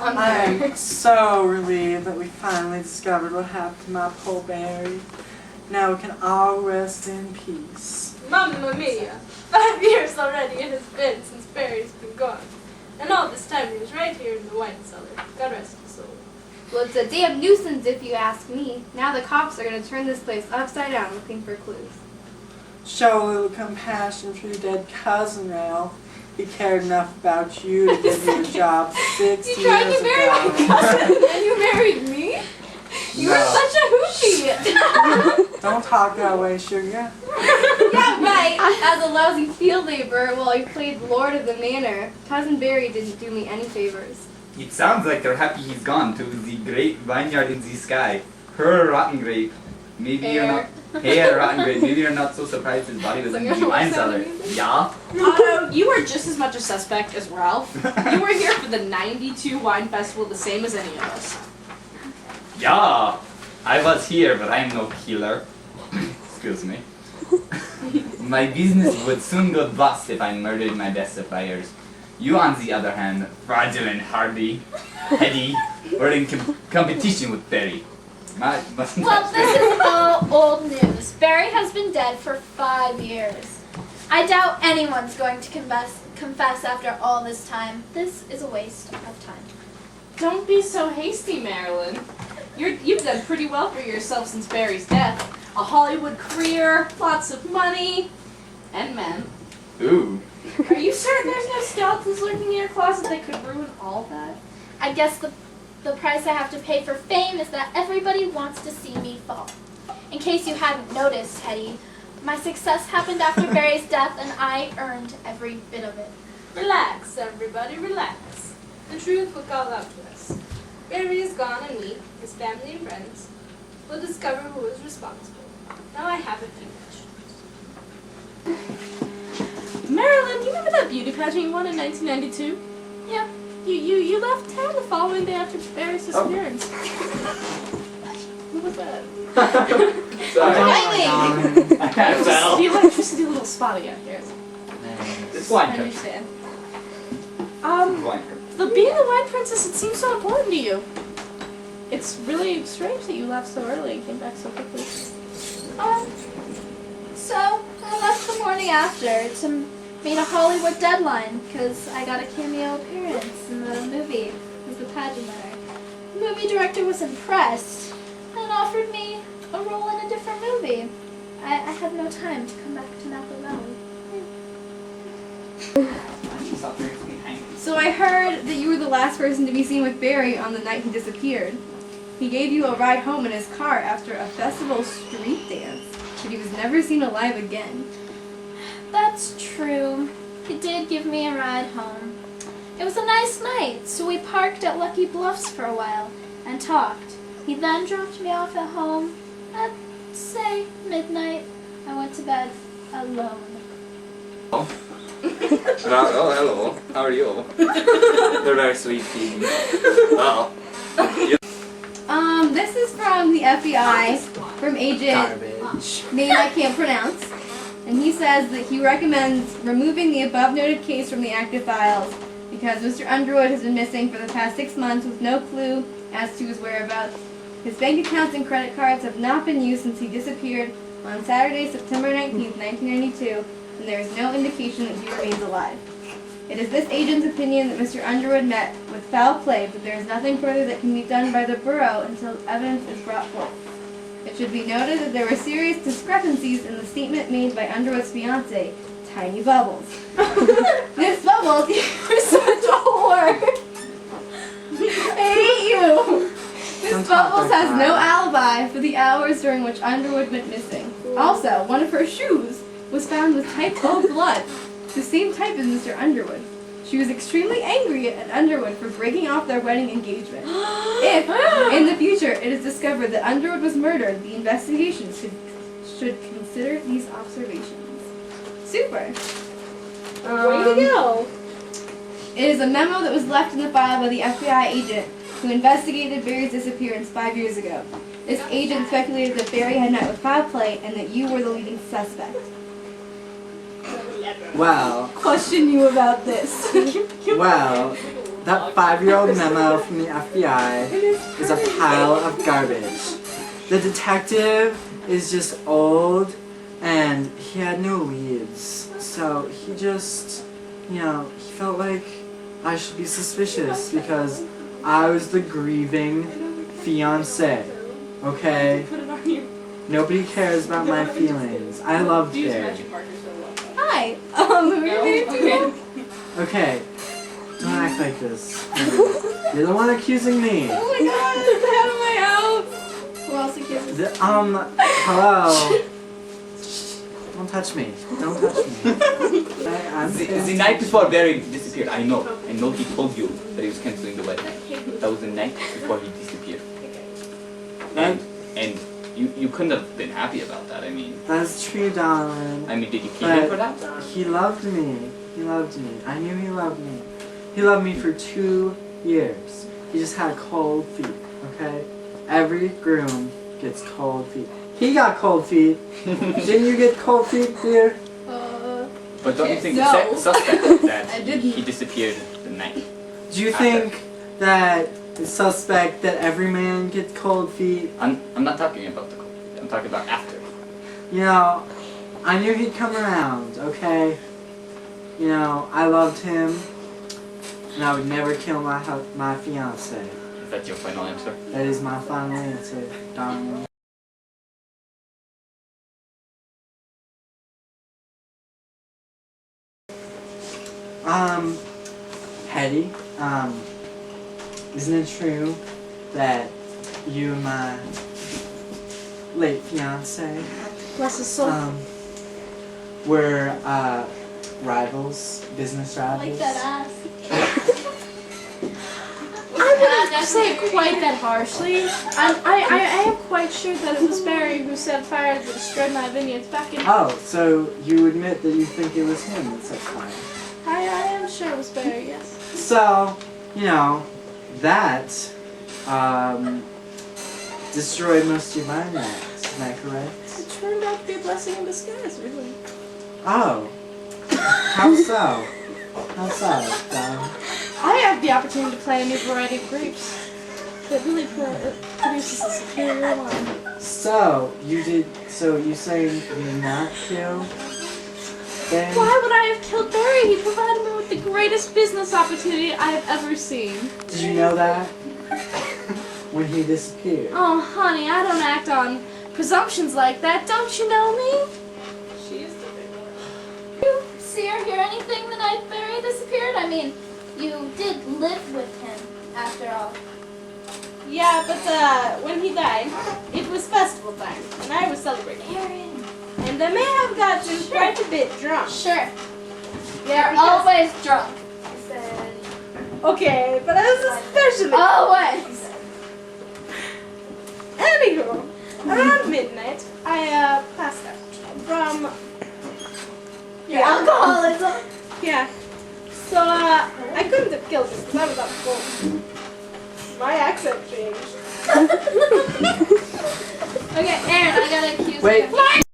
I'm so relieved that we finally discovered what happened to my poor Barry. Now we can all rest in peace. Mamma mia! 5 years already it has been since Barry's been gone. And all this time he was right here in the wine cellar. God rest his soul. Well, it's a damn nuisance if you ask me. Now the cops are going to turn this place upside down looking for clues. Show a little compassion for your dead cousin, Ralph. He cared enough about you to give you a job 6 years You tried to marry my ago. cousin and you married me? You were such a hoochie. Don't talk that way, sugar. Yeah, right. As a lousy field laborer while you played Lord of the Manor, Cousin Barry didn't do me any favors. It sounds like they're happy he's gone to the great vineyard in the sky. Her rotten grape. Maybe you're not. Hey, rotten grape. Maybe you're not so surprised his body was in the wine cellar. Yeah? Otto, you are just as much a suspect as Ralph. You were here for the 92 wine festival the same as any of us. Yeah, I was here, but I'm no killer. Excuse me. My business would soon go bust if I murdered my best suppliers. You, on the other hand, fraudulent, hardy, heady, were in competition with Barry. Well, this is all old news. Barry has been dead for 5 years. I doubt anyone's going to confess after all this time. This is a waste of time. Don't be so hasty, Marilyn. You've done pretty well for yourself since Barry's death. A Hollywood career, lots of money, and men. Ooh. Are you certain there's no skeletons lurking in your closet that could ruin all that? I guess the price I have to pay for fame is that everybody wants to see me fall. In case you hadn't noticed, Hetty, my success happened after Barry's death and I earned every bit of it. Relax, everybody, relax. The truth will come out to us. Barry is gone and we, his family and friends, will discover who is responsible. Now I have a few questions. Marilyn, you remember that beauty pageant you won in 1992? Yeah. You left town the following day after Barry's disappearance. What was that? Well, The electricity little spotty out here. it's I wine. understand. Wine. Being the wine princess, it seems so important to you. It's really strange that you left so early and came back so quickly. So I left the morning after to meet a Hollywood deadline because I got a cameo appearance in the movie as the pageant winner. The movie director was impressed and offered me a role in a different movie. I had no time to come back to Napa Valley. So I heard that you were the last person to be seen with Barry on the night he disappeared. He gave you a ride home in his car after a festival street dance, but he was never seen alive again. That's true. He did give me a ride home. It was a nice night, so we parked at Lucky Bluffs for a while and talked. He then dropped me off at home at, say, midnight. I went to bed alone. Oh, hello. How are you? They're very sweet people. Oh. This is from the FBI, from Agent name I can't pronounce. And he says that he recommends removing the above-noted case from the active files because Mr. Underwood has been missing for the past 6 months with no clue as to his whereabouts. His bank accounts and credit cards have not been used since he disappeared on Saturday, September 19th, 1992, and there is no indication that he remains alive. It is this agent's opinion that Mr. Underwood met with foul play, but there is nothing further that can be done by the Borough until evidence is brought forth. It should be noted that there were serious discrepancies in the statement made by Underwood's fiancée, Tiny Bubbles. Miss Bubbles, you're such a whore! I hate you! Miss Bubbles has no alibi for the hours during which Underwood went missing. Also, one of her shoes was found with type O blood, the same type as Mr. Underwood. She was extremely angry at Underwood for breaking off their wedding engagement. If, in the future, it is discovered that Underwood was murdered, the investigation should consider these observations. Super. Way to go! It is a memo that was left in the file by the FBI agent who investigated Barry's disappearance 5 years ago. This agent speculated that Barry had met with foul play and that you were the leading suspect. Well, Question you about this. well, that 5-year-old memo from the FBI is a pile of garbage. The detective is just old and he had no leads. So he just, he felt like I should be suspicious because I was the grieving fiance. Okay? Put it on you. Nobody cares about my feelings. I loved Use Barry. magic marker so well. Hi. Who are you Okay. Okay, don't act like this. You're the one accusing me. Oh my god, get out of my house. Who else accuses? Hello. Don't touch me. Don't touch me. I'm The night before Barry disappeared, I know he told you that he was canceling the wedding. That was the night before he disappeared. And you couldn't have been happy about that. I mean, That's true, darling. did you kill him for that? He loved me. He loved me. I knew he loved me. He loved me for 2 years. He just had cold feet, okay? Every groom gets cold feet. He got cold feet. Didn't you get cold feet, dear? But don't you think No. the suspect that I didn't. he disappeared the night? Do you think that the suspect that every man gets cold feet? I'm not talking about the cold feet. I'm talking about after. I knew he'd come around, okay? I loved him, and I would never kill my fiance. Is that your final answer? That is my final answer, darling. Hetty, isn't it true that you and my late fiance, Bless his soul. were, rivals, business rivals? Like that ass. I wouldn't say it quite that harshly. I am quite sure that it was Barry who set fire that destroyed my vineyards back in. Oh, so you admit that you think it was him that set fire. I am sure it was Barry, yes. So, that, destroyed most of your vineyards, isn't that correct? It turned out to be a blessing in disguise, really. Oh. How so? How so, darling? I have the opportunity to plant a new variety of grapes that really produces a superior wine. So, you saying you did not kill Ben? Why would I have killed Barry? He provided me with the greatest business opportunity I have ever seen. Did you know that? When he disappeared. Oh, honey, I don't act on presumptions like that. Don't you know me? She is the big one. Did you see or hear anything the night Barry disappeared? I mean, you did live with him, after all. Yeah, but when he died, it was festival time, and I was celebrating. Aaron. And I may have gotten quite a bit drunk. Sure. Yeah, You're always drunk. Okay, but I was especially. Always. Anywho, around midnight, I passed out from. Your alcoholism. Yeah. So I couldn't have killed him because I was up full. My accent changed. Okay, Aaron, I gotta accuse Wait. you.